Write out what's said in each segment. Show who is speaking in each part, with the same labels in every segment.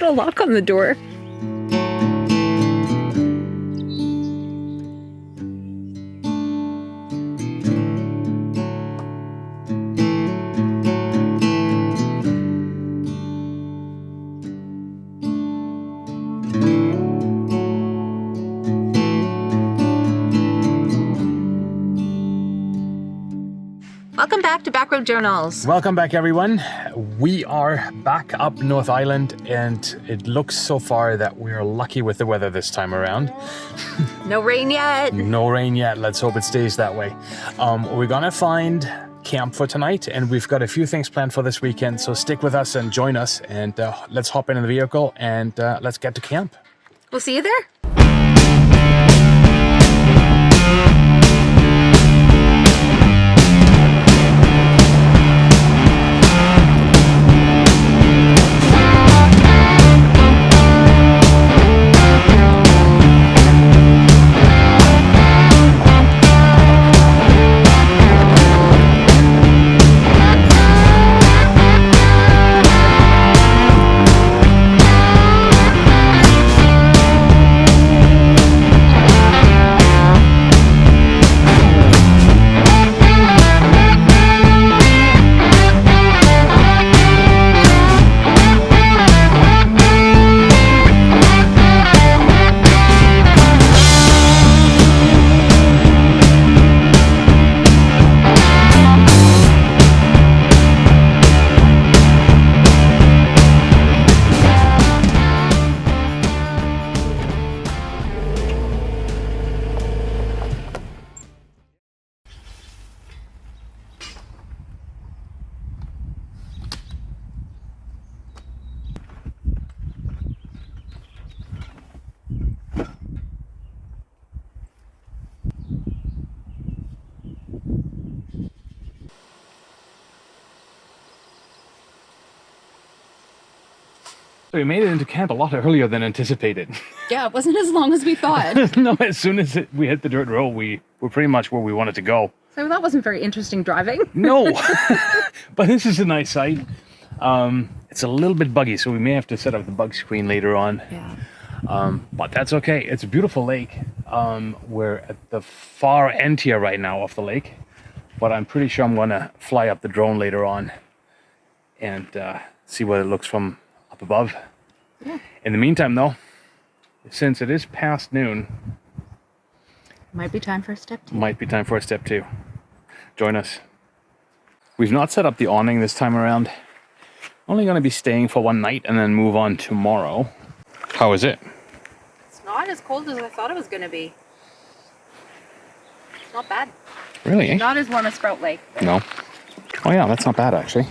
Speaker 1: got a lock on the door. Welcome back to Backroad Journals.
Speaker 2: Welcome back, everyone. We are back up North Island, and it looks so far that we're lucky with the weather this time around.
Speaker 1: No rain yet.
Speaker 2: No rain yet. Let's hope it stays that way. We're gonna find camp for tonight, and we've got a few things planned for this weekend, so stick with us and join us, and let's hop in the vehicle and let's get to camp.
Speaker 1: We'll see you there.
Speaker 2: So we made it into camp a lot earlier than anticipated.
Speaker 1: Yeah, it wasn't as long as we thought.
Speaker 2: No, as soon as we hit the dirt road, we were pretty much where we wanted to go.
Speaker 1: So that wasn't very interesting driving.
Speaker 2: No, but this is a nice site. It's a little bit buggy, so we may have to set up the bug screen later on.
Speaker 1: Yeah.
Speaker 2: But that's okay. It's a beautiful lake. We're at the far end here right now of the lake, but I'm pretty sure I'm gonna fly up the drone later on and see what it looks from up above.
Speaker 1: Yeah.
Speaker 2: In the meantime, though, since it is past noon,
Speaker 1: Might be time for a step 2.
Speaker 2: might be time for a step 2. Join us. We've not set up the awning this time around. Only going to be staying for one night and then move on tomorrow. How is it?
Speaker 1: It's not as cold as I thought it was going to be. It's not bad.
Speaker 2: Really? Eh?
Speaker 1: Not as warm as Sprout Lake.
Speaker 2: No. Oh yeah, that's not bad actually.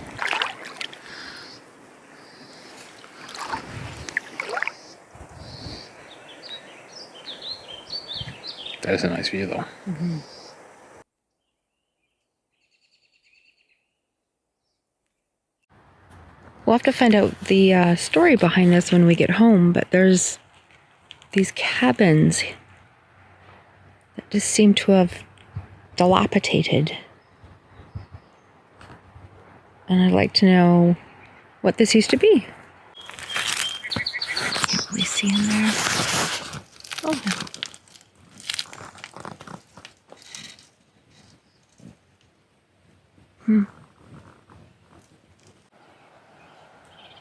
Speaker 2: That is a nice view though.
Speaker 1: Mm-hmm. We'll have to find out the story behind this when we get home, but there's these cabins that just seem to have dilapidated. And I'd like to know what this used to be. Can't really see in there. Oh, no.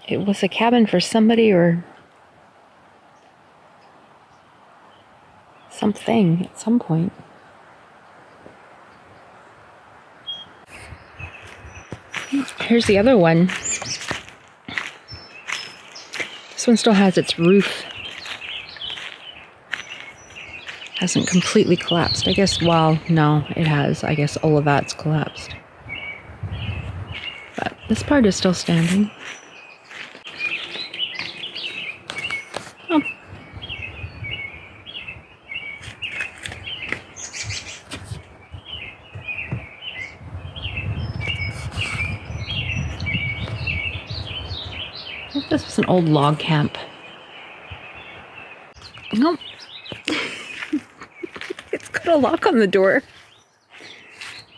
Speaker 1: It was a cabin for somebody or something at some point. Here's the other one. This one still has its roof. Hasn't completely collapsed. I guess, well, no, it has. I guess all of that's collapsed. But this part is still standing. Oh. I think this was an old log camp. Nope. It's got a lock on the door.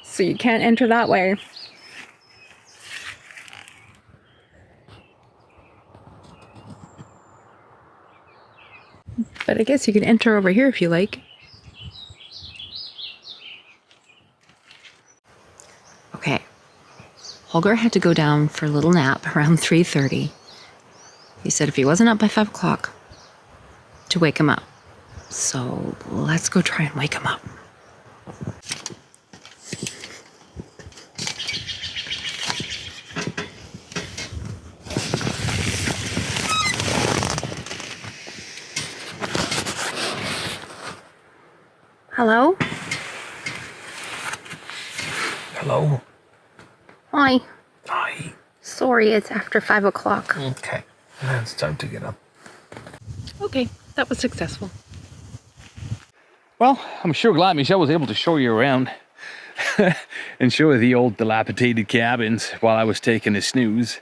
Speaker 1: So you can't enter that way. But I guess you can enter over here if you like. Okay. Holger had to go down for a little nap around 3:30. He said if he wasn't up by 5 o'clock, to wake him up. So let's go try and wake him up. Hello?
Speaker 2: Hello.
Speaker 1: Hi.
Speaker 2: Hi.
Speaker 1: Sorry, it's after 5 o'clock.
Speaker 2: Okay. Now it's time to get up.
Speaker 1: Okay, that was successful.
Speaker 2: Well, I'm sure glad Michelle was able to show you around and show you the old dilapidated cabins while I was taking a snooze.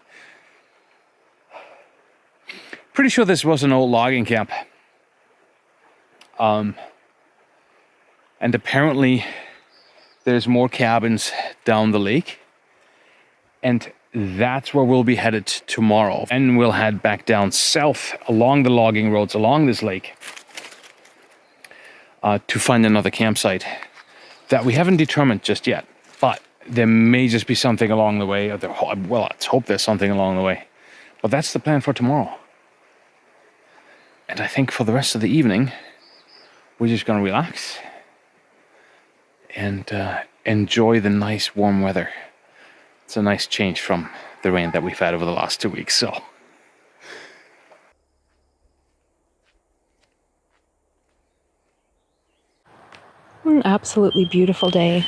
Speaker 2: Pretty sure this was an old logging camp. And apparently there's more cabins down the lake. And that's where we'll be headed tomorrow. And we'll head back down south along the logging roads along this lake to find another campsite that we haven't determined just yet. But there may just be something along the way. Well, let's hope there's something along the way. But that's the plan for tomorrow. And I think for the rest of the evening, we're just going to relax and enjoy the nice warm weather. It's a nice change from the rain that we've had over the last 2 weeks, so.
Speaker 1: An absolutely beautiful day.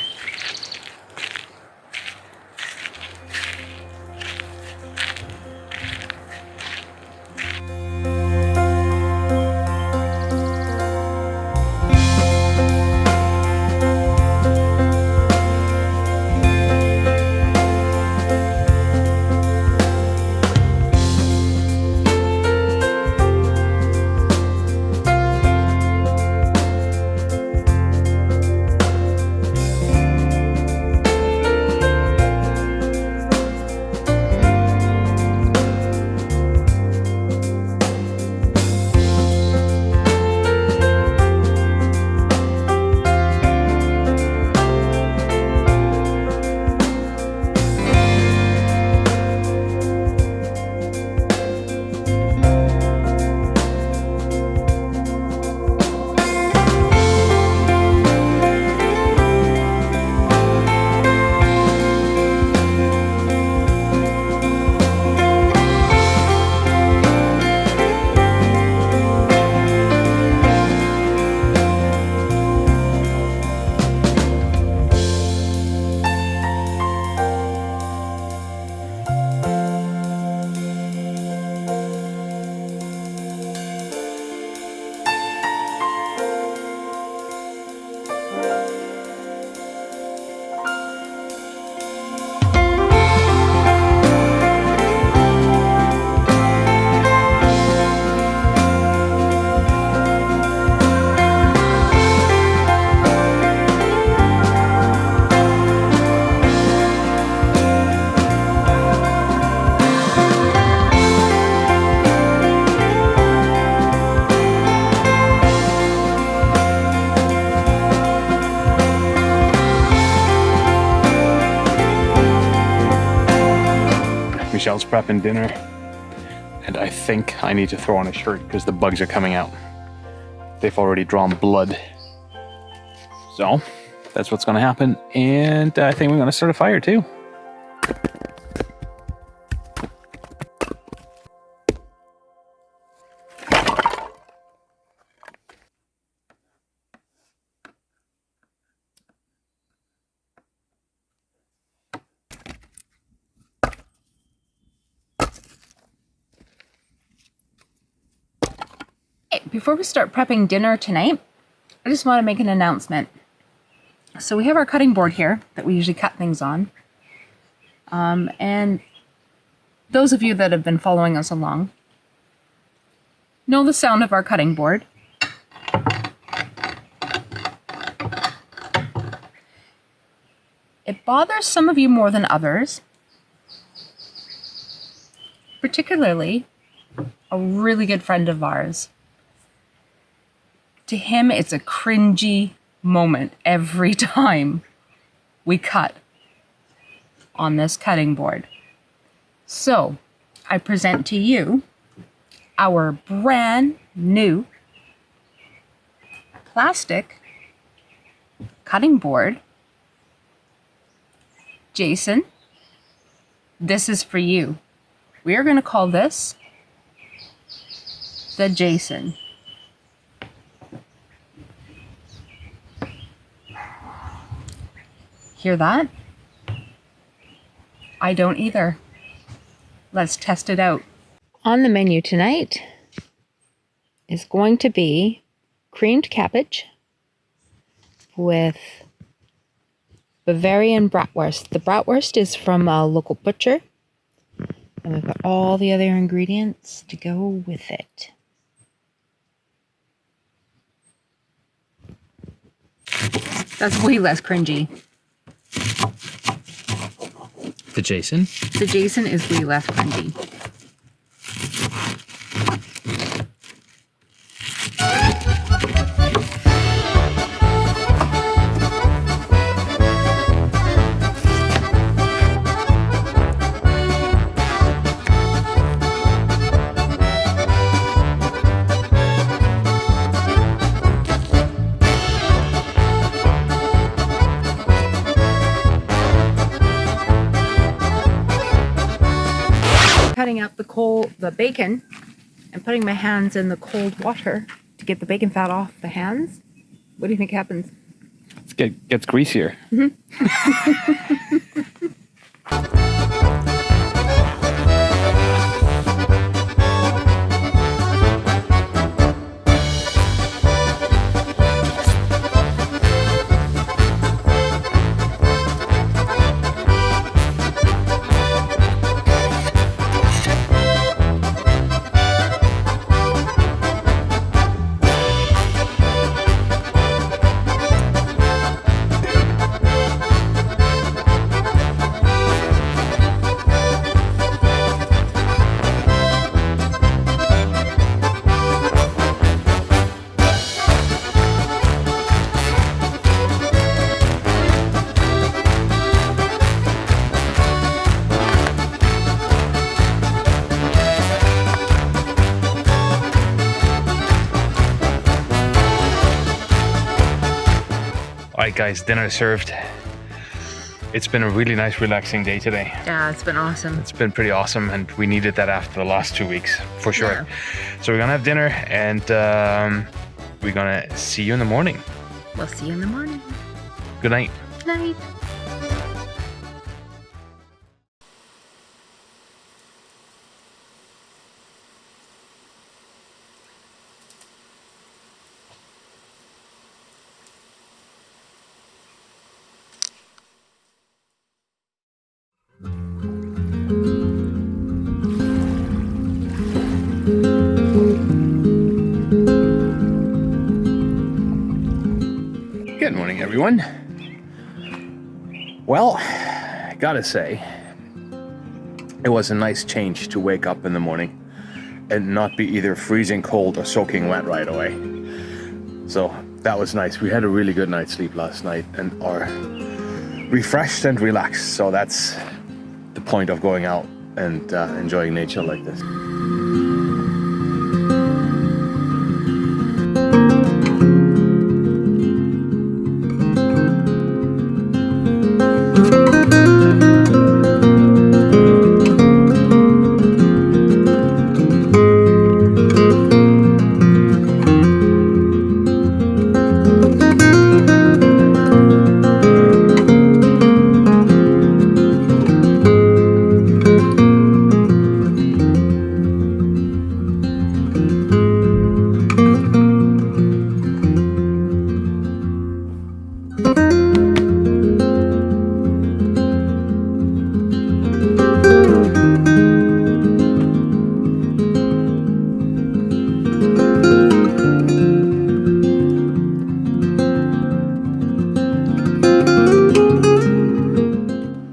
Speaker 2: Michelle's prepping dinner, and I think I need to throw on a shirt because the bugs are coming out. They've already drawn blood. So that's what's going to happen, and I think we're going to start a fire too.
Speaker 1: Before we start prepping dinner tonight, I just want to make an announcement. So we have our cutting board here that we usually cut things on. And those of you that have been following us along know the sound of our cutting board. It bothers some of you more than others, particularly a really good friend of ours.
Speaker 3: To him, it's a cringy moment every time we cut on this cutting board. So I present to you our brand new plastic cutting board. Jason, this is for you. We are going to call this the Jason. Hear that? I don't either. Let's test it out.
Speaker 1: On the menu tonight is going to be creamed cabbage with Bavarian bratwurst. The bratwurst is from a local butcher, and we've got all the other ingredients to go with it.
Speaker 3: That's way less cringy.
Speaker 2: The Jason.
Speaker 3: The Jason is way less cringy.
Speaker 1: Cutting up the bacon and putting my hands in the cold water to get the bacon fat off the hands. What do you think happens?
Speaker 2: It gets greasier. Alright guys, dinner served. It's been a really nice relaxing day today.
Speaker 1: Yeah, it's been awesome.
Speaker 2: It's been pretty awesome, and we needed that after the last 2 weeks, for sure. Yeah. So we're gonna have dinner, and we're gonna see you in the morning.
Speaker 1: We'll see you in the morning.
Speaker 2: Good night.
Speaker 1: Good night.
Speaker 2: Good morning, everyone. Well, I gotta say, it was a nice change to wake up in the morning and not be either freezing cold or soaking wet right away. So that was nice. We had a really good night's sleep last night and are refreshed and relaxed. So that's the point of going out and enjoying nature like this.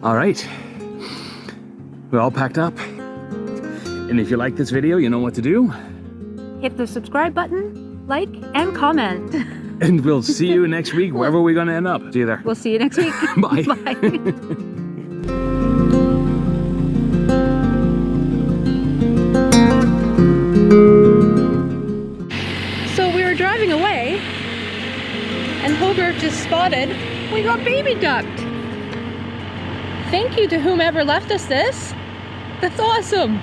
Speaker 2: All right, we're all packed up. And if you like this video, you know what to do.
Speaker 1: Hit the subscribe button like, and comment.
Speaker 2: And we'll see you next week, wherever we're going to end up. See you there.
Speaker 1: We'll see you next week.
Speaker 2: Bye.
Speaker 1: Bye. So we were driving away, and Holger just spotted we got baby ducked. Thank you to whomever left us this. That's awesome.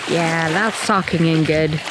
Speaker 1: Yeah, that's talking in good.